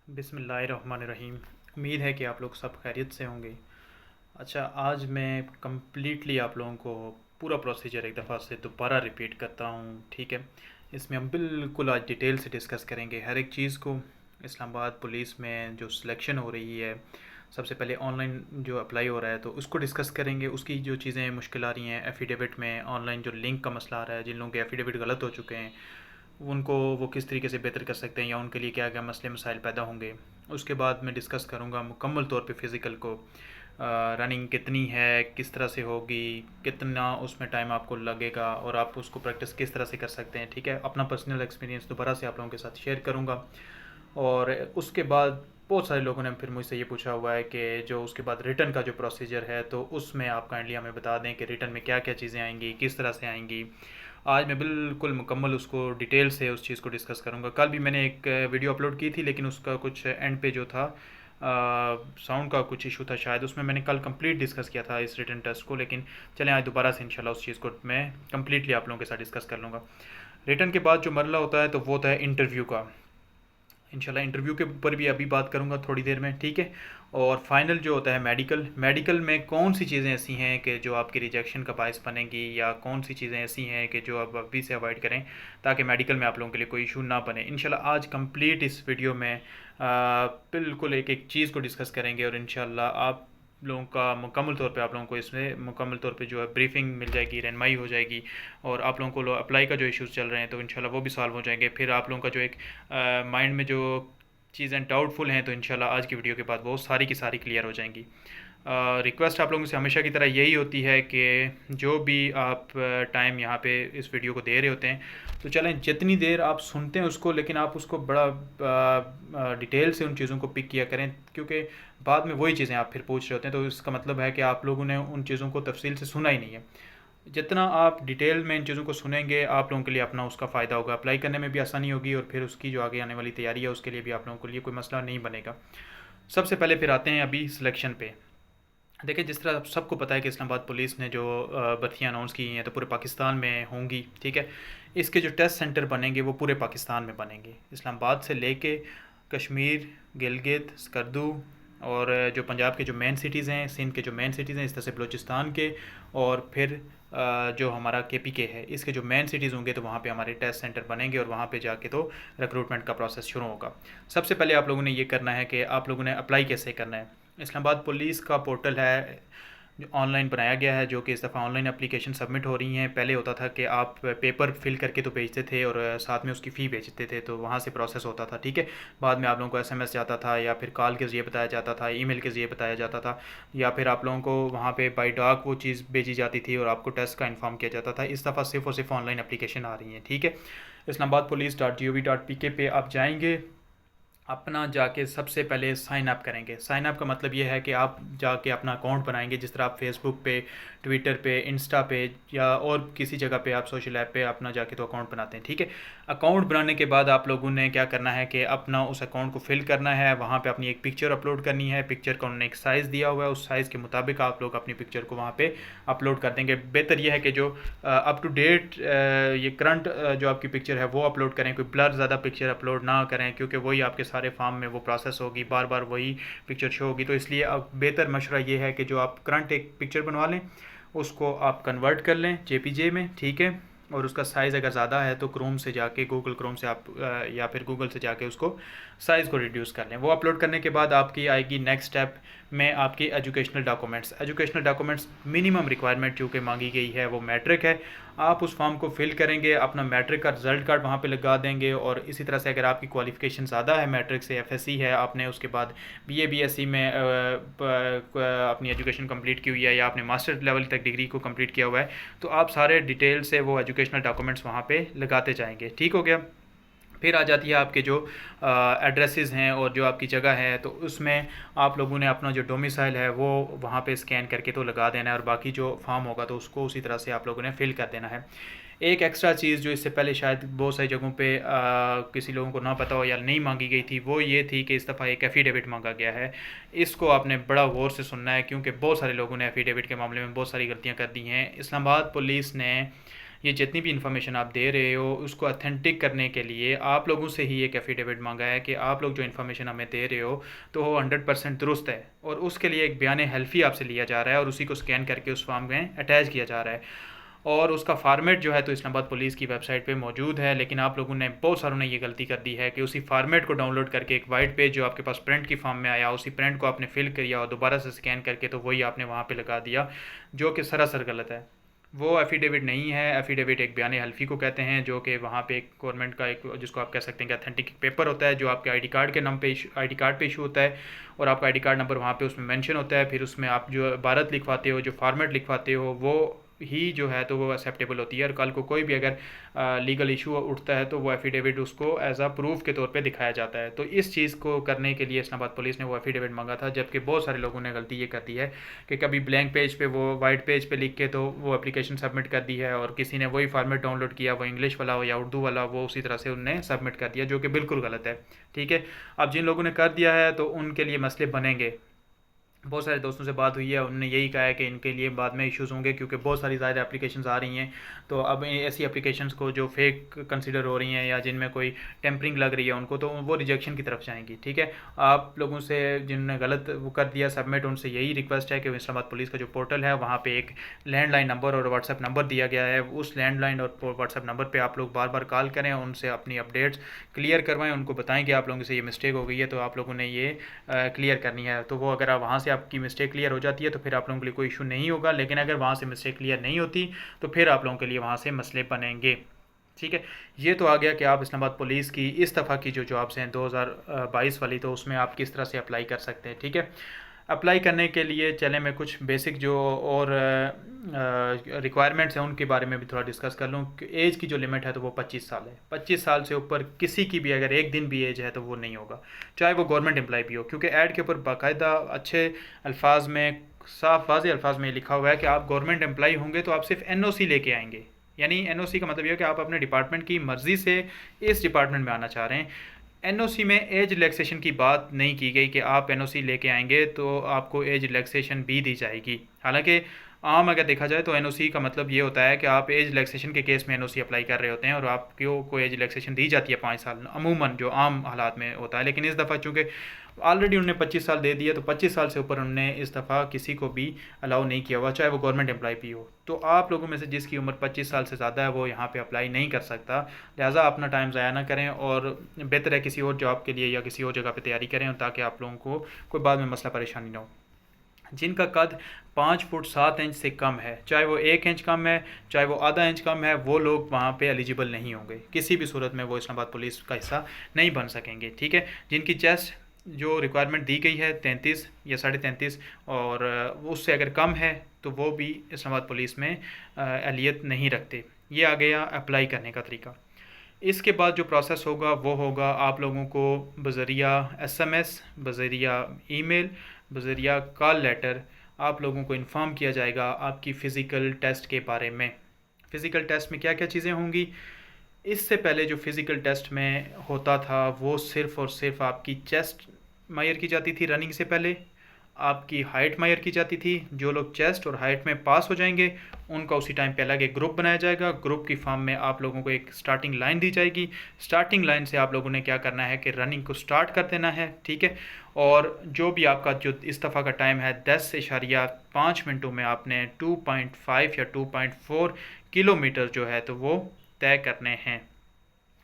बिस्मिल्लाहिर्रहमानिर्रहीम। उम्मीद है कि आप लोग सब खैरियत से होंगे। अच्छा, आज मैं कम्प्लीटली आप लोगों को पूरा प्रोसीजर एक दफ़ा से दोबारा रिपीट करता हूँ, ठीक है। इसमें हम बिल्कुल आज डिटेल से डिस्कस करेंगे हर एक चीज़ को। इस्लामाबाद पुलिस में जो सिलेक्शन हो रही है, सबसे पहले ऑनलाइन जो अप्लाई हो रहा है तो उसको डिस्कस करेंगे। उसकी जो चीज़ें मुश्किल आ रही हैं, एफ़िडेविट में ऑनलाइन जो लिंक का मसला आ रहा है, जिन लोगों के एफ़िडेविट गलत हो चुके हैं उनको वो किस तरीके से बेहतर कर सकते हैं या उनके लिए क्या क्या मसले मसाइल पैदा होंगे। उसके बाद मैं डिस्कस करूँगा मुकम्मल तौर पे फ़िज़िकल को, रनिंग कितनी है, किस तरह से होगी, कितना उसमें टाइम आपको लगेगा और आप उसको प्रैक्टिस किस तरह से कर सकते हैं, ठीक है। अपना पर्सनल एक्सपीरियंस दोबारा से आप लोगों के साथ शेयर करूँगा। और उसके बाद बहुत सारे लोगों ने फिर मुझसे ये पूछा हुआ है कि जो उसके बाद रिटर्न का जो प्रोसीजर है तो उसमें आप काइंडली हमें बता दें कि रिटर्न में क्या क्या चीज़ें आएंगी, किस तरह से आएंगी। आज मैं बिल्कुल मुकम्मल उसको डिटेल से उस चीज़ को डिस्कस करूँगा। कल भी मैंने एक वीडियो अपलोड की थी, लेकिन उसका कुछ एंड पे जो था साउंड का कुछ इशू था शायद, उसमें मैंने कल कंप्लीट डिस्कस किया था इस रिटर्न टेस्ट को। लेकिन चलें आज दोबारा से इंशाल्लाह उस चीज़ को मैं कंप्लीटली आप लोगों के साथ डिस्कस कर लूँगा। रिटर्न के बाद जो मरला होता है तो वो होता है इंटरव्यू का। इंशाल्लाह इंटरव्यू के ऊपर भी अभी बात करूंगा थोड़ी देर में, ठीक है। और फाइनल जो होता है मेडिकल, मेडिकल में कौन सी चीज़ें ऐसी हैं कि जो आपकी रिजेक्शन का बायस बनेंगी या कौन सी चीज़ें ऐसी हैं कि जो आप अभी से अवॉइड करें ताकि मेडिकल में आप लोगों के लिए कोई इशू ना बने। इंशाल्लाह आज कंप्लीट इस वीडियो में बिल्कुल एक एक चीज़ को डिस्कस करेंगे और इंशाल्लाह आप लोगों का मुकम्मल तौर पे आप लोगों को इसमें मुकम्मल तौर पे जो है ब्रीफिंग मिल जाएगी, रहनुमाई हो जाएगी। और आप लोगों को अप्लाई का जो इश्यूज़ चल रहे हैं तो इंशाल्लाह वो भी सॉल्व हो जाएंगे। फिर आप लोगों का जो एक माइंड में जो चीज़ें डाउटफुल हैं तो इंशाल्लाह आज की वीडियो के बाद वो सारी की सारी क्लियर हो जाएंगी। रिक्वेस्ट आप लोगों से हमेशा की तरह यही होती है कि जो भी आप टाइम यहाँ पे इस वीडियो को दे रहे होते हैं तो चलें जितनी देर आप सुनते हैं उसको, लेकिन आप उसको बड़ा डिटेल से उन चीज़ों को पिक किया करें, क्योंकि बाद में वही चीज़ें आप फिर पूछ रहे होते हैं तो इसका मतलब है कि आप लोगों ने उन चीज़ों को तफसील से सुना ही नहीं है। जितना आप डिटेल में इन चीज़ों को सुनेंगे आप लोगों के लिए अपना उसका फ़ायदा होगा, अप्लाई करने में भी आसानी होगी और फिर उसकी जो आगे आने वाली तैयारी है उसके लिए भी आप लोगों के लिए कोई मसला नहीं बनेगा। सबसे पहले फिर आते हैं अभी सिलेक्शन पे। देखिए, जिस तरह सबको पता है कि इस्लामाबाद पुलिस ने जो भर्तियाँ अनाउंस की हैं तो पूरे पाकिस्तान में होंगी, ठीक है। इसके जो टेस्ट सेंटर बनेंगे वो पूरे पाकिस्तान में बनेंगे, इस्लामाबाद से लेके कश्मीर, गिलगित, स्कर्दू और जो पंजाब के जो मेन सिटीज़ हैं, सिंध के जो मेन सिटीज़ हैं, इस तरह से बलूचिस्तान के और फिर जो हमारा KPK है, इसके जो मेन सिटीज़ होंगे तो वहाँ पे हमारे टेस्ट सेंटर बनेंगे और वहाँ पे जाके तो रिक्रूटमेंट का प्रोसेस शुरू होगा। सबसे पहले आप लोगों ने ये करना है कि आप लोगों ने अप्लाई कैसे करना है। इस्लामाबाद पुलिस का पोर्टल है जो ऑनलाइन बनाया गया है, जो कि इस दफ़ा ऑनलाइन एप्लीकेशन सबमिट हो रही हैं। पहले होता था कि आप पेपर फिल करके तो भेजते थे और साथ में उसकी फ़ी भेजते थे तो वहाँ से प्रोसेस होता था, ठीक है। बाद में आप लोगों को SMS जाता था या फिर कॉल के ज़रिए बताया जाता था, ईमेल के ज़रिए बताया जाता था, या फिर आप लोगों को वहाँ पे बाई डाक वो चीज़ भेजी जाती थी और आपको टेस्ट का इन्फॉर्म किया जाता था। इस दफ़ा सिर्फ़ और सिर्फ ऑनलाइन एप्लीकेशन आ रही हैं, ठीक है। islambadpolice.gov.pk पे आप जाएंगे, अपना जाके सबसे पहले साइन अप करेंगे। साइन अप का मतलब ये है कि आप जाके अपना अकाउंट बनाएंगे, जिस तरह आप फेसबुक पे, ट्विटर पे, इंस्टा पे या और किसी जगह पे आप सोशल ऐप पे अपना जाके तो अकाउंट बनाते हैं, ठीक है। अकाउंट बनाने के बाद आप लोगों ने क्या करना है कि अपना उस अकाउंट को फिल करना है, वहाँ पे अपनी एक पिक्चर अपलोड करनी है। पिक्चर का उन्होंने एक साइज़ दिया हुआ है, उस साइज़ के मुताबिक आप लोग अपनी पिक्चर को वहाँ पे अपलोड कर देंगे। बेहतर यह है कि जो अप टू डेट ये करंट जो आपकी पिक्चर है वो अपलोड करें, कोई ब्लर ज़्यादा पिक्चर अपलोड ना करें, क्योंकि वही आपके सारे फार्म में वो प्रोसेस होगी, बार बार वही पिक्चर शो होगी। तो इसलिए अब बेहतर मशवरा ये है कि जो आप करंट एक पिक्चर बनवा लें उसको आप कन्वर्ट कर लें JPG में, ठीक है। और उसका साइज़ अगर ज़्यादा है तो क्रोम से जाके, गूगल क्रोम से आप या फिर गूगल से जाके उसको साइज़ को रिड्यूस कर लें। वो अपलोड करने के बाद आपकी आएगी नेक्स्ट स्टेप में आपकी educational documents. Educational documents minimum requirement जो कि मांगी गई है वो मैट्रिक है। आप उस फॉर्म को फिल करेंगे, अपना मैट्रिक का रिजल्ट कार्ड वहाँ पे लगा देंगे और इसी तरह से अगर आपकी क्वालिफ़िकेशन ज़्यादा है, मैट्रिक से FSc है, आपने उसके बाद BA BSc में अपनी एजुकेशन कंप्लीट की हुई है या आपने मास्टर लेवल तक डिग्री को कंप्लीट किया हुआ है, तो आप सारे डिटेल से वो एजुकेशनल डॉक्यूमेंट्स वहाँ पे लगाते जाएंगे, ठीक हो गया। फिर आ जाती है आपके जो एड्रेसेस हैं और जो आपकी जगह है, तो उसमें आप लोगों ने अपना जो डोमिसाइल है वो वहाँ पे स्कैन करके तो लगा देना है और बाकी जो फॉर्म होगा तो उसको उसी तरह से आप लोगों ने फिल कर देना है। एक एक्स्ट्रा चीज़ जो इससे पहले शायद बहुत सारी जगहों पे किसी लोगों को ना पता हो या नहीं मांगी गई थी, वो ये थी कि इस दफ़ा एक एफिडेविट मांगा गया है। इसको आपने बड़ा गौर से सुनना है, क्योंकि बहुत सारे लोगों ने एफिडेविट के मामले में बहुत सारी गलतियाँ कर दी हैं। इस्लामाबाद पुलिस ने ये जितनी भी इन्फॉर्मेशन आप दे रहे हो उसको अथेंटिक करने के लिए आप लोगों से ही एक एफिडेविट मांगा है कि आप लोग जो इन्फॉर्मेशन हमें दे रहे हो तो वो 100% दुरुस्त है, और उसके लिए एक बयान हल्फी आपसे लिया जा रहा है और उसी को स्कैन करके उस फॉर्म में अटैच किया जा रहा है। और उसका फॉर्मेट जो है तो इस्लामाबाद पुलिस की वेबसाइट पे मौजूद है, लेकिन आप लोगों ने बहुत सारों ने ये गलती कर दी है कि उसी फॉर्मेट को डाउनलोड करके एक वाइट पेज जो आपके पास प्रिंट की फॉर्म में आया उसी प्रिंट को आपने फिल किया और दोबारा से स्कैन करके तो वही आपने वहाँ पे लगा दिया, जो कि सरासर गलत है। वो एफिडेविट नहीं है। एफिडेविट एक बयान हल्फी को कहते हैं, जो कि वहाँ पे एक गवर्नमेंट का एक, जिसको आप कह सकते हैं कि अथेंटिक पेपर होता है, जो आपके आईडी कार्ड के नाम पे आईडी कार्ड पे इशू होता है, और आपका आईडी कार्ड नंबर वहाँ पे उसमें मेंशन होता है। फिर उसमें आप जो इबारत लिखवाते हो, जो फॉर्मेट लिखवाते हो, वो ही जो है तो वो एक्सेप्टेबल होती है। और कल को कोई भी अगर लीगल इशू उठता है तो वो एफिडेविट उसको एज आ प्रूफ के तौर पे दिखाया जाता है। तो इस चीज़ को करने के लिए इस्लामाबाद पुलिस ने वो एफिडेविट मांगा था, जबकि बहुत सारे लोगों ने गलती ये कर दी है कि कभी ब्लैंक पेज पे वो वाइट पेज पे लिख के तो वो एप्लीकेशन सबमिट कर दी है, और किसी ने वही फॉर्मेट डाउनलोड किया, वो इंग्लिश वाला हो या उर्दू वाला, वो उसी तरह से उनने सबमिट कर दिया, जो कि बिल्कुल गलत है। ठीक है, अब जिन लोगों ने कर दिया है तो उनके लिए मसले बनेंगे। बहुत सारे दोस्तों से बात हुई है, उन्होंने यही कहा है कि इनके लिए बाद में इश्यूज़ होंगे, क्योंकि बहुत सारी ज़्यादा एप्लीकेशंस आ रही हैं। तो अब ऐसी एप्लीकेशंस को जो फेक कंसिडर हो रही हैं या जिनमें कोई टेम्परिंग लग रही है उनको, तो वो रिजेक्शन की तरफ जाएंगी। ठीक है, आप लोगों से जिन्होंने गलत वो कर दिया सबमिट, उनसे यही रिक्वेस्ट है कि इस्लामाबाद पुलिस का जो पोर्टल है वहाँ पर एक लैंडलाइन नंबर और व्हाट्सएप नंबर दिया गया है, उस लैंडलाइन और व्हाट्सएप नंबर पर आप लोग बार बार कॉल करें, उनसे अपनी अपडेट्स क्लियर करवाएं, उनको बताएं कि आप लोगों से ये मिस्टेक हो गई है तो आप लोगों ने ये क्लियर करनी है। तो वो अगर आप वहाँ से आपकी मिस्टेक क्लियर हो जाती है तो फिर आप लोगों के लिए कोई इशू नहीं होगा, लेकिन अगर वहाँ से मिस्टेक क्लियर नहीं होती तो फिर आप लोगों के लिए वहाँ से मसले बनेंगे। ठीक है, ये तो आ गया कि आप इस्लामाबाद पुलिस की इस दफ़ा की जो जॉब्स हैं 2022 वाली, तो उसमें आप किस तरह से अप्लाई कर सकते हैं। ठीक है, अप्लाई करने के लिए चले मैं कुछ बेसिक जो और रिक्वायरमेंट्स हैं उनके बारे में भी थोड़ा डिस्कस कर लूँ। एज की जो लिमिट है तो वो 25 साल है। 25 साल से ऊपर किसी की भी अगर एक दिन भी एज है तो वो नहीं होगा, चाहे वो गवर्नमेंट एम्प्लॉय भी हो, क्योंकि ऐड के ऊपर बाकायदा अच्छे अल्फाज में, साफ वाज़े अल्फाज में लिखा हुआ है कि आप गवर्नमेंट एम्प्लॉय होंगे तो आप सिर्फ एनओसी लेके आएंगे। यानी एनओसी का मतलब ये है कि आप अपने डिपार्टमेंट की मर्ज़ी से इस डिपार्टमेंट में आना चाह रहे हैं। एनओसी में एज रिलैक्सेशन की बात नहीं की गई कि आप एनओसी लेके आएंगे तो आपको एज रिलैक्सेशन भी दी जाएगी। हालांकि आम अगर देखा जाए तो एनओसी का मतलब ये होता है कि आप एज रिलैक्सेशन के केस में एनओसी अप्लाई कर रहे होते हैं और आपको कोई एज रिलैक्सेशन दी जाती है 5 साल, अमूमन जो आम हालात में होता है। लेकिन इस दफ़ा चूँकि ऑलरेडी उन्होंने 25 साल दे दिया तो 25 साल से ऊपर उन्होंने इस दफ़ा किसी को भी अलाउ नहीं किया हुआ, चाहे वो गवर्नमेंट एम्प्लॉय भी हो। तो आप लोगों में से जिसकी उम्र 25 साल से ज़्यादा है वो यहाँ पे अप्लाई नहीं कर सकता। लिहाजा अपना टाइम ज़ाया ना करें और बेहतर है किसी और जॉब के लिए या किसी और जगह पे तैयारी करें, ताकि आप लोगों को कोई बाद में मसला परेशानी ना हो। जिनका कद 5 फुट 7 इंच से कम है, चाहे वो 1 इंच कम है, चाहे वो आधा इंच कम है, वो लोग वहाँ पे एलिजिबल नहीं होंगे। किसी भी सूरत में वो इस्लामाबाद पुलिस का हिस्सा नहीं बन सकेंगे। ठीक है, जिनकी चेस्ट जो रिक्वायरमेंट दी गई है 33 या 33.5 और उससे अगर कम है तो वो भी इस्लामाबाद पुलिस में अहलियत नहीं रखते। ये आ गया अप्लाई करने का तरीका। इसके बाद जो प्रोसेस होगा वो होगा आप लोगों को बज़रिया एसएमएस, बज़रिया ईमेल, बज़रिया कॉल लेटर आप लोगों को इन्फॉर्म किया जाएगा आपकी फ़िज़िकल टेस्ट के बारे में। फ़िज़िकल टेस्ट में क्या क्या चीज़ें होंगी। इससे पहले जो फ़िज़िकल टेस्ट में होता था वो सिर्फ़ और सिर्फ आपकी चेस्ट मायर की जाती थी, रनिंग से पहले आपकी हाइट मायर की जाती थी। जो लोग चेस्ट और हाइट में पास हो जाएंगे उनका उसी टाइम पे अलग एक ग्रुप बनाया जाएगा। ग्रुप की फॉर्म में आप लोगों को एक स्टार्टिंग लाइन दी जाएगी। स्टार्टिंग लाइन से आप लोगों ने क्या करना है कि रनिंग को स्टार्ट कर देना है। ठीक है, और जो भी आपका जो इस दफ़ा का टाइम है 10.5 मिनटों में आपने 2.5 या 2.4 किलोमीटर जो है तो वो तय करने हैं।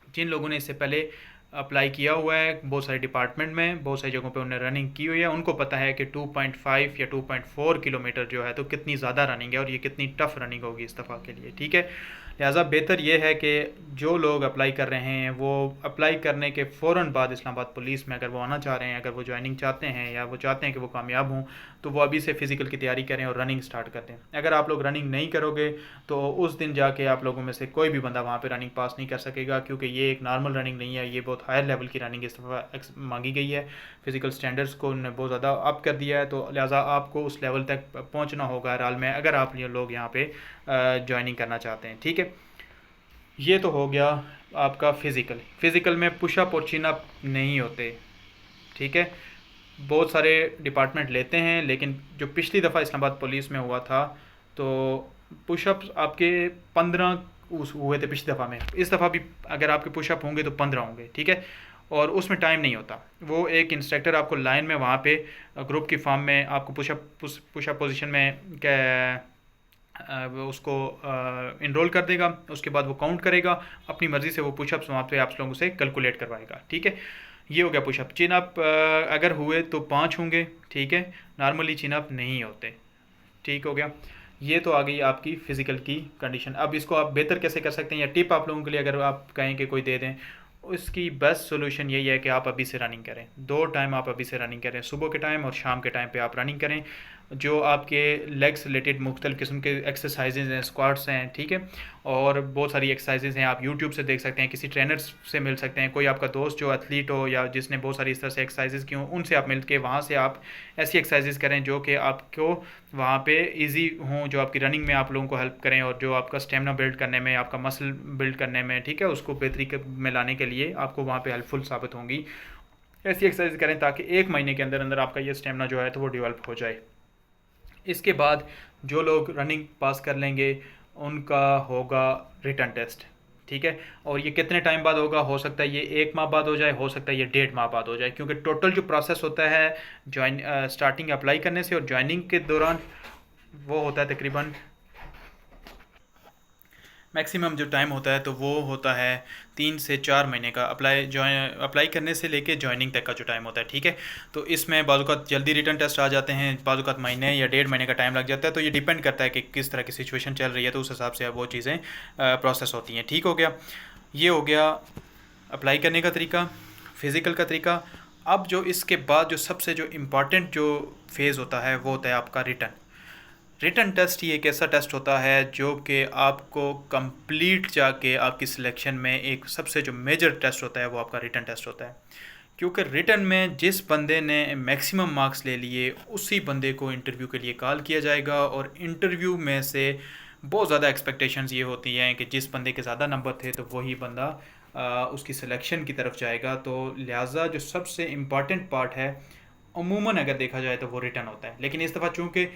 जिन लोगों ने इससे पहले अप्लाई किया हुआ है बहुत सारे डिपार्टमेंट में, बहुत सारी जगहों पे उन्होंने रनिंग की हुई है, उनको पता है कि 2.5 या 2.4 किलोमीटर जो है तो कितनी ज़्यादा रनिंग है और ये कितनी टफ़ रनिंग होगी इस दफ़ा के लिए। ठीक है, लिहाजा बेहतर ये है कि जो लोग अप्लाई कर रहे हैं वो अप्लाई करने के फ़ौर बाद इस्लामाबाद पुलिस में अगर वो आना चाह रहे हैं, अगर वो ज्वाइनिंग चाहते हैं या वो चाहते हैं कि वो कामयाब हों, तो वो अभी से फ़िज़िकल की तैयारी करें और रनिंग स्टार्ट कर दें। अगर आप लोग रनिंग नहीं करोगे तो उस दिन जाके आप लोगों में से कोई भी बंदा वहाँ पे रनिंग पास नहीं कर सकेगा, क्योंकि ये एक नॉर्मल रनिंग नहीं है, ये बहुत हायर लेवल की रनिंग इस दफ़ा मांगी गई है। फ़िज़िकल स्टैंडर्ड्स को उन्होंने बहुत ज़्यादा अप कर दिया है, तो लिहाजा आपको उस लेवल तक पहुँचना होगा हर हाल में अगर आप ये लोग यहाँ पे ज्वाइनिंग करना चाहते हैं। ठीक है, ये तो हो गया आपका फ़िज़िकल में पुशअप और चिनअप नहीं होते। ठीक है, बहुत सारे डिपार्टमेंट लेते हैं, लेकिन जो पिछली दफ़ा इस्लामाबाद पुलिस में हुआ था तो पुशअप्स आपके 15 उस हुए थे पिछली दफ़ा में। इस दफ़ा भी अगर आपके पुशअप होंगे तो 15 होंगे, ठीक है। और उसमें टाइम नहीं होता, वो एक इंस्ट्रक्टर आपको लाइन में वहाँ पे ग्रुप की फॉर्म में आपको पुशअप पोजीशन में वो उसको इनरोल कर देगा। उसके बाद वो काउंट करेगा, अपनी मर्ज़ी से वो पुशअप्स वहाँ पे आप लोगों से कैलकुलेट करवाएगा, ठीक है। ये हो गया पुशअप। चिन अप अगर हुए तो 5 होंगे, ठीक है। नॉर्मली चिन अप नहीं होते, ठीक हो गया। ये तो आ गई आपकी फ़िज़िकल की कंडीशन। अब इसको आप बेहतर कैसे कर सकते हैं, या टिप आप लोगों के लिए अगर आप कहें कि कोई दे दें, उसकी बेस्ट सोल्यूशन यही है कि आप अभी से रनिंग करें। 2 टाइम आप अभी से रनिंग करें, सुबह के टाइम और शाम के टाइम पे आप रनिंग करें। जो आपके लेग्स रिलेटेड मुख्तलिफ़ किस्म के एक्सरसाइजेज हैं, स्क्वाट्स हैं, ठीक है। और बहुत सारी एक्सरसाइजेज हैं, आप यूट्यूब से देख सकते हैं, किसी ट्रेनर से मिल सकते हैं, कोई आपका दोस्त जो एथलीट हो या जिसने बहुत सारी इस तरह से एक्सरसाइजेज की हों, उनसे आप मिल के वहाँ से आप ऐसी एक्सरसाइजेज करें जो कि आपको वहाँ पे इजी हों, जो आपकी रनिंग में आप लोगों को हेल्प करें और जो आपका स्टेमिना बिल्ड करने में, आपका मसल बिल्ड करने में, ठीक है, उसको बेहतरी में लाने के लिए आपको वहाँ पे हेल्पफुल साबित होंगी। ऐसी एक्सरसाइज करें ताकि 1 महीने के अंदर अंदर आपका ये स्टेमिना जो है तो वो डेवलप हो जाए। इसके बाद जो लोग रनिंग पास कर लेंगे उनका होगा रिटर्न टेस्ट, ठीक है। और ये कितने टाइम बाद होगा, हो सकता है ये 1 माह बाद हो जाए, हो सकता है ये 1.5 माह बाद हो जाए, क्योंकि टोटल जो प्रोसेस होता है स्टार्टिंग अप्लाई करने से और ज्वाइनिंग के दौरान वो होता है तकरीबन मैक्सिमम जो टाइम होता है तो वो होता है 3 से 4 महीने का, अप्लाई करने से लेके ज्वाइनिंग तक का जो टाइम होता है, ठीक है। तो इसमें बाज़ जल्दी रिटर्न टेस्ट आ जाते हैं, बाज़ महीने या 1.5 महीने का टाइम लग जाता है। तो ये डिपेंड करता है कि किस तरह की सिचुएशन चल रही है, तो उस हिसाब से वो चीज़ें प्रोसेस होती हैं, ठीक हो गया। ये हो गया अप्लाई करने का तरीका, फ़िज़िकल का तरीका। अब जो इसके बाद जो सबसे जो इम्पॉर्टेंट जो फेज़ होता है वो होता है आपका रिटर्न टेस्ट। ये एक ऐसा टेस्ट होता है जो कि आपको कंप्लीट जाके आपकी सिलेक्शन में एक सबसे जो मेजर टेस्ट होता है वो आपका रिटर्न टेस्ट होता है। क्योंकि रिटर्न में जिस बंदे ने मैक्सिमम मार्क्स ले लिए उसी बंदे को इंटरव्यू के लिए कॉल किया जाएगा, और इंटरव्यू में से बहुत ज़्यादा एक्सपेक्टेशंस ये होती हैं कि जिस बंदे के ज़्यादा नंबर थे तो वही बंदा उसकी सिलेक्शन की तरफ जाएगा। तो लिहाजा जो सबसे इम्पॉर्टेंट पार्ट है अमूमन अगर देखा जाए तो वो रिटर्न होता है। लेकिन इस दफ़ा चूँकि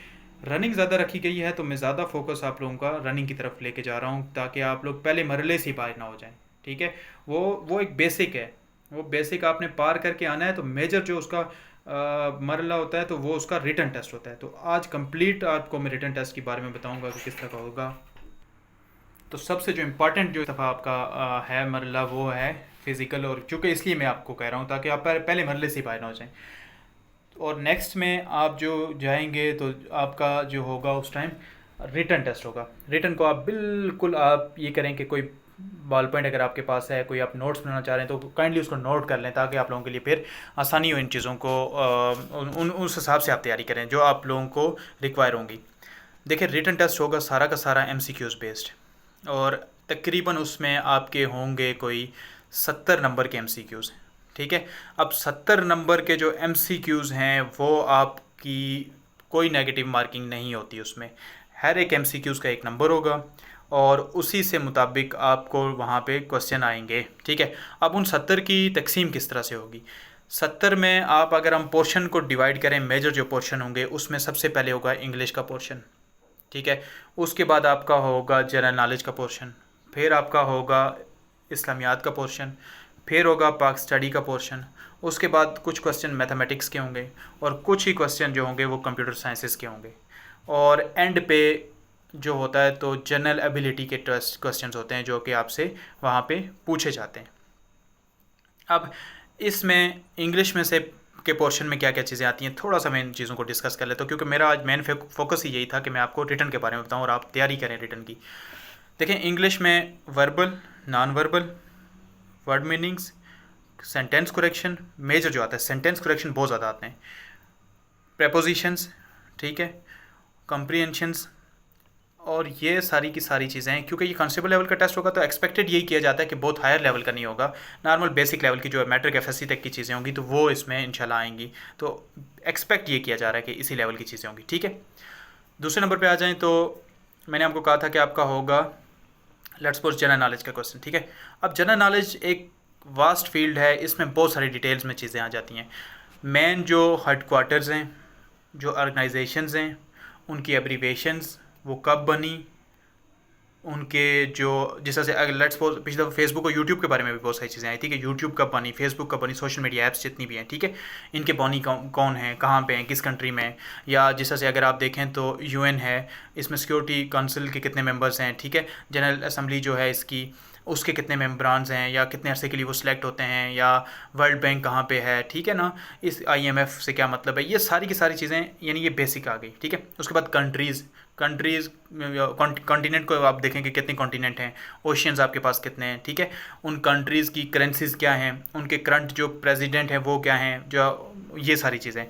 रनिंग ज़्यादा रखी गई है तो मैं ज़्यादा फोकस आप लोगों का रनिंग की तरफ लेके जा रहा हूँ, ताकि आप लोग पहले मरले से ही बाहर ना हो जाएं, ठीक है। वो एक बेसिक है, वो बेसिक आपने पार करके आना है। तो मेजर जो उसका मरला होता है तो वो उसका रिटर्न टेस्ट होता है। तो आज कंप्लीट आपको मैं रिटर्न टेस्ट के बारे में बताऊंगा कि किस तरह का होगा। तो सबसे जो इम्पोर्टेंट जो दफ़ा आपका है मरला वो है फिज़िकल, और चूँकि इसलिए मैं आपको कह रहा हूँ ताकि आप पहले मरले से ही बाहर ना हो जाएं। और नेक्स्ट में आप जो जाएंगे तो आपका जो होगा उस टाइम रिटर्न टेस्ट होगा। रिटर्न को आप बिल्कुल आप ये करें कि कोई बॉल पॉइंट अगर आपके पास है, कोई आप नोट्स बनाना चाह रहे हैं तो काइंडली उसको नोट कर लें, ताकि आप लोगों के लिए फिर आसानी हो इन चीज़ों को उस हिसाब से आप तैयारी करें जो आप लोगों को रिक्वायर होंगी। देखिए रिटर्न टेस्ट होगा सारा का सारा MCQs बेस्ड, और तकरीबन उसमें आपके होंगे कोई 70 नंबर के MCQs, ठीक है। अब 70 नंबर के जो MCQs हैं वो आपकी कोई नेगेटिव मार्किंग नहीं होती उसमें। हर एक MCQs का एक नंबर होगा और उसी से मुताबिक आपको वहाँ पे क्वेश्चन आएंगे, ठीक है। अब उन 70 की तकसीम किस तरह से होगी, 70 में आप अगर हम पोर्शन को डिवाइड करें, मेजर जो पोर्शन होंगे उसमें सबसे पहले होगा इंग्लिश का पोर्शन, ठीक है। उसके बाद आपका होगा जनरल नॉलेज का पोर्शन, फिर आपका होगा इस्लामियात का पोर्शन, फिर होगा पाक स्टडी का पोर्शन। उसके बाद कुछ क्वेश्चन मैथमेटिक्स के होंगे और कुछ ही क्वेश्चन जो होंगे वो कंप्यूटर साइंसेस के होंगे। और एंड पे जो होता है तो जनरल एबिलिटी के टेस्ट क्वेश्चंस होते हैं जो कि आपसे वहाँ पे पूछे जाते हैं। अब इसमें इंग्लिश में से के पोर्शन में क्या क्या चीज़ें आती हैं, थोड़ा सा मैं इन चीज़ों को डिस्कस कर लेता हूँ, क्योंकि मेरा आज मेन फोकस ही यही था कि मैं आपको रिटर्न के बारे में बताऊँ और आप तैयारी करें रिटर्न की। देखें इंग्लिश में verbal, non verbal, word meanings, sentence correction, major जो आता है सेंटेंस करेक्शन बहुत ज़्यादा आते हैं, प्रेपोजिशंस, ठीक है, कॉम्प्रीहेंशंस, और ये सारी की सारी चीज़ें हैं। क्योंकि ये कांस्टेबल लेवल का टेस्ट होगा तो एक्सपेक्टेड यही किया जाता है कि बहुत हायर लेवल का नहीं होगा, नॉर्मल बेसिक लेवल की जो मैट्रिक FSC तक की चीज़ें होंगी तो वो इसमें इंशाल्लाह आएंगी। तो एक्सपेक्ट ये किया जा रहा है कि इसी लेवल की चीज़ें होंगी, ठीक है। दूसरे नंबर पर आ जाएँ तो मैंने आपको कहा था कि आपका होगा लेट्स सपोज जनरल नॉलेज का क्वेश्चन, ठीक है। अब जनरल नॉलेज एक वास्ट फील्ड है, इसमें बहुत सारी डिटेल्स में चीज़ें आ जाती हैं। मेन जो हेडक्वार्टर्स हैं, जो ऑर्गेनाइजेशंस हैं, उनकी एब्रीवेशंस, वो कब बनी, उनके जो जिस तरह से अगर लेट्स सपोज पिछले दफ़ा फेसबुक और यूट्यूब के बारे में भी बहुत सारी चीज़ें आई, ठीक है, यूट्यूब कब बनी, फेसबुक कब बनी, सोशल मीडिया ऐप्स जितनी भी हैं, ठीक है, इनके बनी कौन है, कहाँ पे हैं, किस कंट्री में हैं। या जिस तरह से अगर आप देखें तो यूएन है, इसमें सिक्योरिटी काउंसिल के कितने मेंबर्स हैं, ठीक है, जनरल असम्बली जो है इसकी, उसके कितने मेम्बरान्स हैं या कितने अरसे के लिए वो सिलेक्ट होते हैं, या वर्ल्ड बैंक कहाँ पे है, ठीक है ना, इस आईएमएफ से क्या मतलब है, ये सारी की सारी चीज़ें, यानी ये बेसिक आ गई, ठीक है। उसके बाद कंट्रीज़ कॉन्टिनेंट को आप देखें कि कितने कॉन्टिनेंट हैं, ओशियंस आपके पास कितने हैं, ठीक है, उन कंट्रीज़ की करेंसीज क्या हैं, उनके करंट जो प्रेसिडेंट हैं वो क्या हैं, जो ये सारी चीज़ें।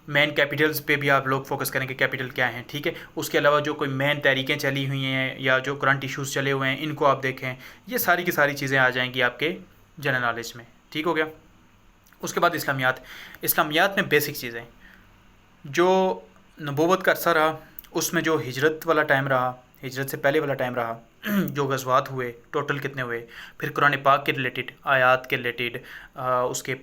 मेन कैपिटल्स पे भी आप लोग फोकस करेंगे, कैपिटल क्या है, ठीक है। उसके अलावा जो कोई मेन तहरीकें चली हुई हैं या जो करंट इश्यूज़ चले हुए हैं, इनको आप देखें। ये सारी की सारी चीज़ें आ जाएंगी आपके जनरल नॉलेज में, ठीक हो गया। उसके बाद इस्लामियात में बेसिक चीज़ें, जो नबूवत का अरसा रहा, उसमें जो हिजरत वाला टाइम रहा, हिजरत से पहले वाला टाइम रहा, जो गज़वात हुए टोटल कितने हुए, फिर कुरान पाक के रिलेटेड आयात के रिलेटेड, उसके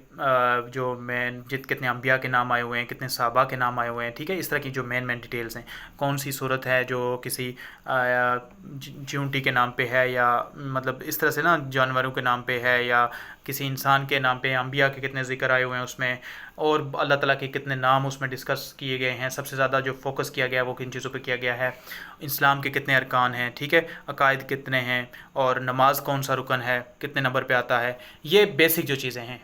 जो मेन कितने अम्बिया के नाम आए हुए हैं, कितने सहाबा के नाम आए हुए हैं, ठीक है, इस तरह की जो मेन डिटेल्स हैं। कौन सी सूरत है जो किसी चींटी के नाम पे है, या मतलब इस तरह से ना जानवरों के नाम पे है, या किसी इंसान के नाम पे, अम्बिया के कितने ज़िक्र आए हुए हैं उसमें, और अल्लाह ताला के कितने नाम उसमें डिस्कस किए गए हैं। सबसे ज़्यादा जो फोकस किया गया है वो किन चीज़ों पे किया गया है, इस्लाम के कितने अरकान हैं, ठीक है, अकायद कितने हैं, और नमाज कौन सा रुकन है, कितने नंबर पे आता है, ये बेसिक जो चीज़ें हैं,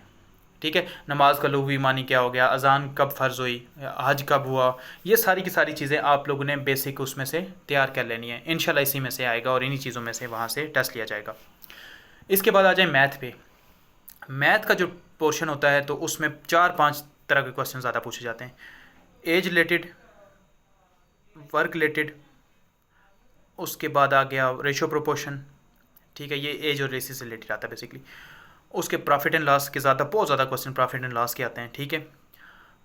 ठीक है। नमाज का लुग़वी मानी क्या हो गया, अज़ान कब फ़र्ज़ हुई, हज कब हुआ, ये सारी की सारी चीज़ें आप लोगों ने बेसिक उसमें से तैयार कर लेनी है। इंशाल्लाह इसी में से आएगा और इन्हीं चीज़ों में से वहाँ से टेस्ट लिया जाएगा। इसके बाद आ जाए मैथ पे। मैथ का जो पोर्शन होता है तो उसमें 4-5 तरह के क्वेश्चन ज़्यादा पूछे जाते हैं। एज रिलेटेड, वर्क रिलेटेड, उसके बाद आ गया रेशो प्रोपोर्शन, ठीक है, ये एज और रेसिस से रिलेटेड आता है बेसिकली। उसके प्रॉफिट एंड लॉस के ज़्यादा, बहुत ज़्यादा क्वेश्चन प्रॉफिट एंड लॉस के आते हैं, ठीक है।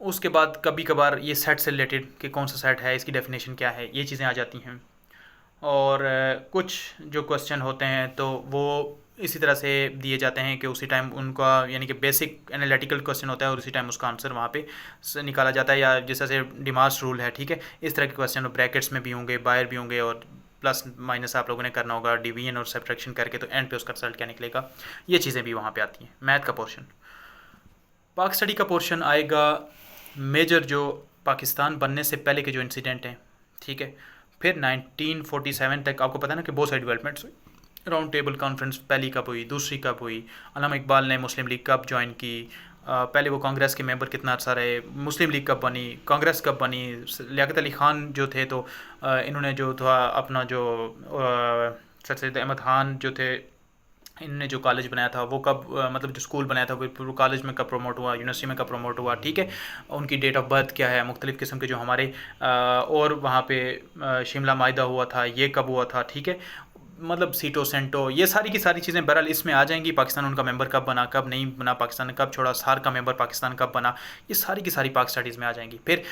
उसके बाद कभी कभार ये सेट से रिलेटेड कि कौन सा सेट है, इसकी डेफिनेशन क्या है, ये चीज़ें आ जाती हैं। और कुछ जो क्वेश्चन होते हैं तो वो इसी तरह से दिए जाते हैं कि उसी टाइम उनका, यानी कि बेसिक एनालिटिकल क्वेश्चन होता है और उसी टाइम उसका आंसर वहाँ पे निकाला जाता है, या जैसे से डिमास रूल है, ठीक है, इस तरह के क्वेश्चन ब्रैकेट्स में भी होंगे, बाहर भी होंगे, और प्लस माइनस आप लोगों ने करना होगा डिवीजन और सब्ट्रैक्शन करके, तो एंड पे उसका रिजल्ट क्या निकलेगा, ये चीज़ें भी वहाँ पे आती हैं। मैथ का पोर्शन, पाक स्टडी का पोर्शन आएगा, मेजर जो पाकिस्तान बनने से पहले के जो इंसिडेंट हैं, ठीक है, फिर 1947 तक आपको पता है ना कि बहुत सारी डेवलपमेंट्स हुई। राउंड टेबल कॉन्फ्रेंस पहली कब हुई, दूसरी कब हुई, अल्लामा इकबाल ने मुस्लिम लीग कब ज्वाइन की, पहले वो कांग्रेस के मेंबर कितना अर्सा रहे, मुस्लिम लीग कब बनी, कांग्रेस कब बनी, लियाकत अली ख़ान जो थे तो इन्होंने जो था अपना जो सर सैयद अहमद खान जो थे, इनने जो कॉलेज बनाया था वो कब मतलब जो स्कूल बनाया था वो कॉलेज में कब प्रमोट हुआ, यूनिवर्सिटी में कब प्रमोट हुआ, ठीक है, उनकी डेट ऑफ बर्थ क्या है, मुख्तलिफ़ किस्म के जो हमारे और वहाँ पे शिमला माहिदा हुआ था ये कब हुआ था, ठीक है, मतलब सीटो सेंटो, ये सारी की सारी चीज़ें बहरहाल इसमें आ जाएंगी। पाकिस्तान उनका मेंबर कब बना, कब नहीं बना, पाकिस्तान ने कब छोड़ा, सार का मेंबर पाकिस्तान कब बना, ये सारी की सारी पाक स्टडीज़ में आ जाएंगी। फिर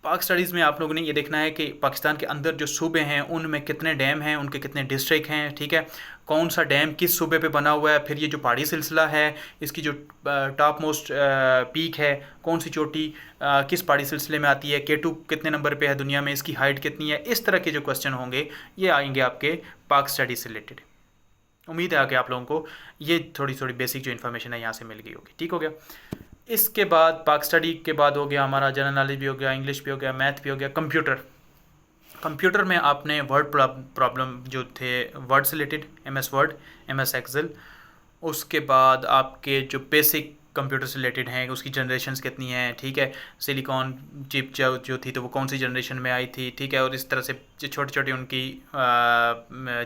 पाक स्टडीज़ में आप लोगों ने ये देखना है कि पाकिस्तान के अंदर जो सूबे हैं उनमें कितने डैम हैं, उनके कितने डिस्ट्रिक्ट हैं, ठीक है, कौन सा डैम किस सूबे पे बना हुआ है, फिर ये जो पहाड़ी सिलसिला है इसकी जो टॉप मोस्ट पीक है, कौन सी चोटी किस पहाड़ी सिलसिले में आती है, K2 कितने नंबर पे है दुनिया में, इसकी हाइट कितनी है, इस तरह के जो क्वेश्चन होंगे ये आएंगे आपके पाक स्टडी से रिलेटेड। उम्मीद है कि आप लोगों को ये थोड़ी थोड़ी बेसिक जो इन्फॉर्मेशन है यहाँ से मिल गई होगी, ठीक हो गया। इसके बाद पाक स्टडी के बाद हो गया हमारा जनरल नॉलेज भी हो गया, इंग्लिश भी हो गया, मैथ भी हो गया, कंप्यूटर में आपने वर्ड प्रॉब्लम जो थे वर्ड से related, MS word, MS excel, उसके बाद आपके जो बेसिक कंप्यूटर से रिलेटेड हैं उसकी जनरेशन्स कितनी हैं, ठीक है, सिलिकॉन चिप जो थी तो वो कौन सी जनरेशन में आई थी, ठीक है, और इस तरह से जो छोटी छोटी उनकी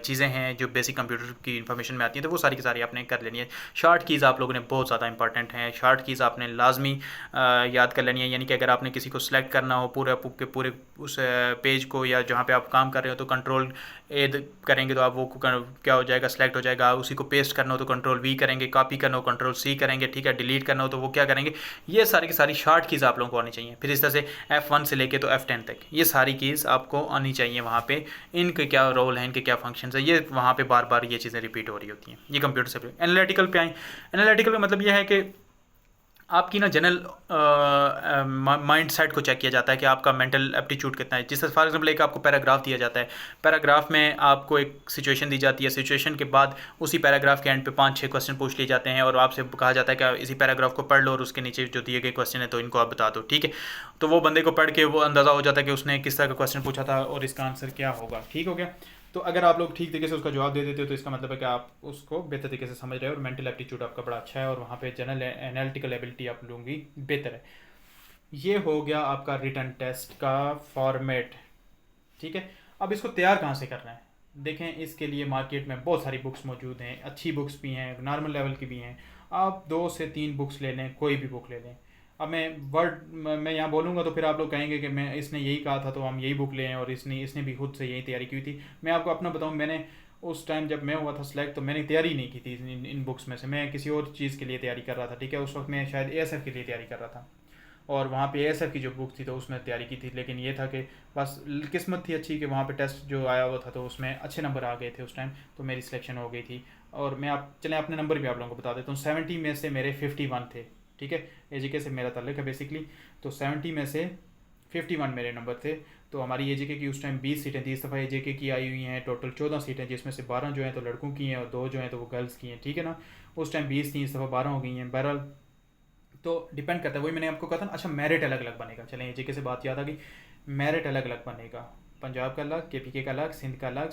चीज़ें हैं जो बेसिक कंप्यूटर की इन्फॉर्मेशन में आती हैं तो वो सारी की सारी आपने कर लेनी है। शॉर्ट कीज़ आप लोगों ने बहुत ज़्यादा इंपॉर्टेंट हैं, शॉर्ट कीज़ आपने लाजमी याद कर लेनी है, यानी कि अगर आपने किसी को सिलेक्ट करना हो पूरे उस पेज को या जहाँ पे आप काम कर रहे हो तो कंट्रोल ए करेंगे तो आप वो क्या हो जाएगा, सिलेक्ट हो जाएगा। उसी को पेस्ट करना हो तो कंट्रोल V करेंगे, कॉपी करना हो कंट्रोल C करेंगे, ठीक है, डिलीट करना हो तो वो क्या करेंगे, ये सारी की सारी शॉर्ट कीज़ आप लोगों को आनी चाहिए। फिर इस तरह से F1 से लेके तो F10 तक ये सारी कीज़ आपको आनी चाहिए। वहाँ पे इनके क्या रोल है, इनके क्या फंक्शंस है, ये वहाँ पे बार बार ये चीज़ें रिपीट हो रही होती हैं। ये कंप्यूटर से एनालिटिकल पे आए, एनालिटिकल का मतलब ये है कि आपकी ना जनरल माइंड सेट को चेक किया जाता है कि आपका मेंटल एप्टीट्यूड कितना है। जिससे फॉर एग्जांपल एक आपको पैराग्राफ दिया जाता है, पैराग्राफ में आपको एक सिचुएशन दी जाती है, सिचुएशन के बाद उसी पैराग्राफ के एंड पे 5-6 क्वेश्चन पूछ लिए जाते हैं और आपसे कहा जाता है कि इसी पैराग्राफ को पढ़ लो और उसके नीचे जो दिए गए क्वेश्चन है तो इनको आप बता दो, ठीक है। तो वो बंदे को पढ़ के वो अंदाज़ा हो जाता है कि उसने किस तरह का क्वेश्चन पूछा था और इसका आंसर क्या होगा, ठीक हो गया। तो अगर आप लोग ठीक तरीके से उसका जवाब दे देते हो तो इसका मतलब है कि आप उसको बेहतर तरीके से समझ रहे हो और मेंटल एप्टीट्यूड आपका बड़ा अच्छा है और वहाँ पे जनरल एनालिटिकल एबिलिटी आप लोगों की बेहतर है। ये हो गया आपका रिटन टेस्ट का फॉर्मेट, ठीक है। अब इसको तैयार कहाँ से करना है, देखें इसके लिए मार्केट में बहुत सारी बुक्स मौजूद हैं, अच्छी बुक्स भी हैं, नॉर्मल लेवल की भी हैं। आप 2 से 3 बुक्स ले लें, कोई भी बुक ले लें। अब मैं यहाँ बोलूँगा तो फिर आप लोग कहेंगे कि मैं इसने यही कहा था तो हम यही बुक लें और इसने इसने भी खुद से यही तैयारी की थी। मैं आपको अपना बताऊँ, मैंने उस टाइम जब मैं हुआ था सिलेक्ट तो मैंने तैयारी नहीं की थी इन बुक्स में से। मैं किसी और चीज़ के लिए तैयारी कर रहा था, ठीक है। उस वक्त मैं शायद एएसएफ के लिए तैयारी कर रहा था और वहाँ पे एएसएफ की जो बुक थी तो उसमें तैयारी की थी। लेकिन ये था कि बस किस्मत थी अच्छी कि वहाँ पे टेस्ट जो आया हुआ था तो उसमें अच्छे नंबर आ गए थे उस टाइम, तो मेरी सिलेक्शन हो गई थी। और मैं आप चलें अपने नंबर भी आप लोगों को बता देता हूँ। 70 में से मेरे 51 थे, ठीक है। एजीके से मेरा ताल्लुक है बेसिकली। तो 70 में से 51 मेरे नंबर थे। तो हमारी एजीके की उस टाइम 20 सीटें थी। इस दफ़ा एजीके की आई हुई हैं टोटल 14 सीटें, जिसमें से 12 जो हैं तो लड़कों की हैं और 2 जो हैं तो वो गर्ल्स की हैं, ठीक है ना। उस टाइम 20 थी, इस दफ़ा 12 हो गई हैं। बहरहाल तो डिपेंड करता है, वही मैंने आपको कहा था ना। अच्छा, मेरिट अलग अलग बनेगा, चलें एजीके से बात याद आ गई। मेरिट अलग अलग बनेगा, पंजाब का अलग, केपीके का अलग, सिंध का अलग,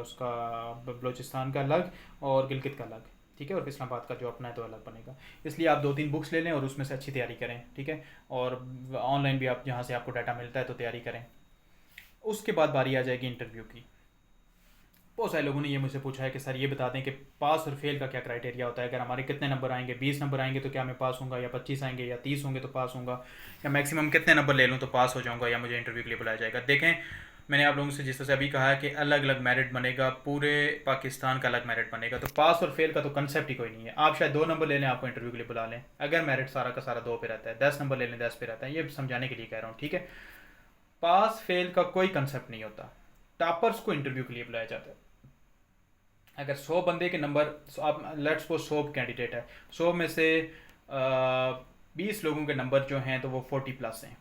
उसका बलूचिस्तान का अलग और गिलगित का अलग, ठीक है। और इस्लामाबाद का जो अपना है तो अलग बनेगा। इसलिए आप 2-3 बुक्स ले लें और उसमें से अच्छी तैयारी करें, ठीक है। और ऑनलाइन भी आप जहाँ से आपको डाटा मिलता है तो तैयारी करें। उसके बाद बारी आ जाएगी इंटरव्यू की। बहुत सारे लोगों ने ये मुझसे पूछा है कि सर ये बता दें कि पास और फेल का क्या क्राइटेरिया होता है। अगर हमारे कितने नंबर आएंगे, 20 नंबर आएंगे तो क्या मैं पास होऊंगा, या 25 आएंगे या 30 होंगे तो पास होऊंगा, या मैक्सिमम कितने नंबर ले लूँ तो पास हो जाऊंगा या मुझे इंटरव्यू के लिए बुलाया जाएगा। देखें, मैंने आप लोगों से जिस तरह से अभी कहा है कि अलग अलग मेरिट बनेगा, पूरे पाकिस्तान का अलग मेरिट बनेगा। तो पास और फेल का तो कंसेप्ट ही कोई नहीं है। आप शायद 2 नंबर ले लें, आपको इंटरव्यू के लिए बुला लें, अगर मेरिट सारा का सारा 2 पे रहता है। 10 नंबर ले लें, 10 पे रहता है। ये समझाने के लिए कह रहा हूँ, ठीक है। पास फेल का कोई कंसेप्ट नहीं होता। टॉपर्स को इंटरव्यू के लिए बुलाया जाता है। अगर 100 बंदे के नंबर, आप लेट्स सपोज 100 कैंडिडेट है, 100 में से 20 लोगों के नंबर जो हैं तो वो 40 प्लस हैं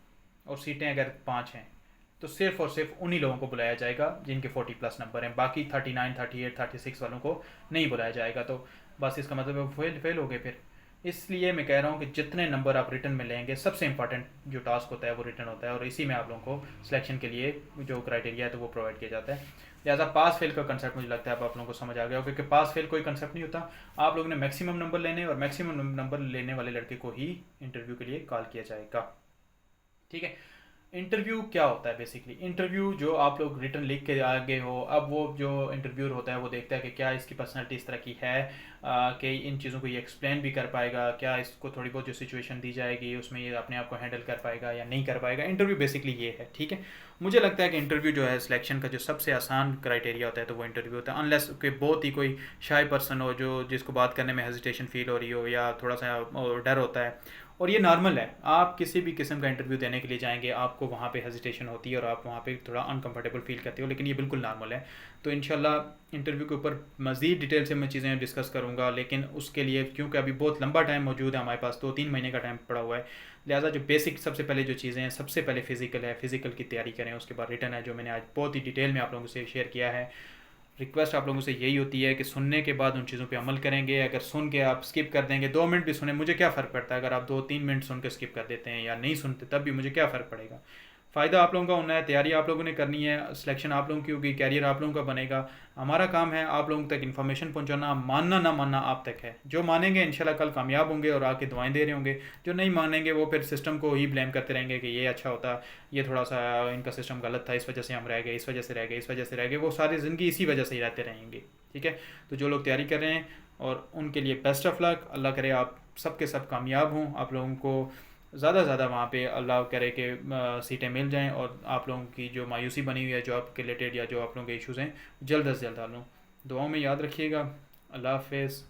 और सीटें अगर 5 हैं तो सिर्फ और सिर्फ उन्हीं लोगों को बुलाया जाएगा जिनके 40 प्लस नंबर हैं। बाकी 39, 38, 36 वालों को नहीं बुलाया जाएगा। तो बस इसका मतलब है वो फेल हो गए फिर। इसलिए मैं कह रहा हूँ कि जितने नंबर आप रिटर्न में लेंगे, सबसे इंपॉर्टेंट जो टास्क होता है वो रिटर्न होता है और इसी में आप लोगों को सिलेक्शन के लिए जो क्राइटेरिया है तो वो प्रोवाइड किया जाता है। लिहाजा पास फेल का कंसेप्ट मुझे लगता है अब आप लोगों को समझ आ गया हो, क्योंकि पास फेल कोई कंसेप्ट नहीं होता। आप लोगों ने मैक्सिमम नंबर लेने और मैक्सिमम नंबर लेने वाले लड़के को ही इंटरव्यू के लिए कॉल किया जाएगा, ठीक है। इंटरव्यू क्या होता है बेसिकली? इंटरव्यू जो आप लोग रिटर्न लिख के आगे हो, अब वो जो इंटरव्यूअर होता है वो देखता है कि क्या इसकी पर्सनैलिटी इस तरह की है कि इन चीज़ों को ये एक्सप्लेन भी कर पाएगा, क्या इसको थोड़ी बहुत जो सिचुएशन दी जाएगी उसमें ये अपने आप को हैंडल कर पाएगा या नहीं कर पाएगा। इंटरव्यू बेसिकली ये है, ठीक है। मुझे लगता है कि इंटरव्यू जो है सिलेक्शन का जो सबसे आसान क्राइटेरिया होता है तो वो इंटरव्यू होता है, अनलेस कि बहुत ही कोई शाय पर्सन हो जो जिसको बात करने में हेजिटेशन फील हो रही हो या थोड़ा सा डर होता है। और ये नॉर्मल है, आप किसी भी किस्म का इंटरव्यू देने के लिए जाएंगे आपको वहाँ पे हेजिटेशन होती है और आप वहाँ पे थोड़ा अनकंफर्टेबल फील करते हो, लेकिन ये बिल्कुल नॉर्मल है। तो इंशाल्लाह इंटरव्यू के ऊपर मज़ीद डिटेल से मैं चीज़ें डिस्कस करूँगा, लेकिन उसके लिए क्योंकि अभी बहुत लंबा टाइम मौजूद है, हमारे पास 2-3 महीने का टाइम पड़ा हुआ है। लिहाजा जो बेसिक सबसे पहले जो चीज़ें हैं, सबसे पहले फिजिकल है, फिजिकल की तैयारी करें। उसके बाद रिटर्न है जो मैंने आज बहुत ही डिटेल में आप लोगों से शेयर किया है। रिक्वेस्ट आप लोगों से यही होती है कि सुनने के बाद उन चीज़ों पे अमल करेंगे। अगर सुन के आप स्किप कर देंगे, 2 मिनट भी सुने, मुझे क्या फ़र्क पड़ता है। अगर आप 2-3 मिनट सुन के स्किप कर देते हैं या नहीं सुनते तब भी मुझे क्या फ़र्क पड़ेगा। फ़ायदा आप लोगों का होना है, तैयारी आप लोगों ने करनी है, सिलेक्शन आप लोगों की होगी, कैरियर आप लोगों का बनेगा। हमारा काम है आप लोगों तक इन्फॉर्मेशन पहुंचाना, मानना ना मानना आप तक है। जो मानेंगे इंशाल्लाह कल कामयाब होंगे और आके दुआएं दे रहे होंगे, जो नहीं मानेंगे वो फिर सिस्टम को ही ब्लेम करते रहेंगे कि ये अच्छा होता, ये थोड़ा सा इनका सिस्टम गलत था, इस वजह से हम रह गए, इस वजह से रह गए, इस वजह से रह गए। वो सारी ज़िंदगी इसी वजह से ही रहते रहेंगे, ठीक है। तो जो लोग तैयारी कर रहे हैं और उनके लिए बेस्ट ऑफ लक। अल्लाह करे आप सब के सब कामयाब हों, आप लोगों को ज़्यादा से ज़्यादा वहाँ पे अल्लाह करे कि सीटें मिल जाएं और आप लोगों की जो मायूसी बनी हुई है जॉब के रिलेटेड या जो आप लोगों के इश्यूज़ हैं जल्द से जल्द हल हों। दुआओं में याद रखिएगा। अल्लाह हाफ़िज़।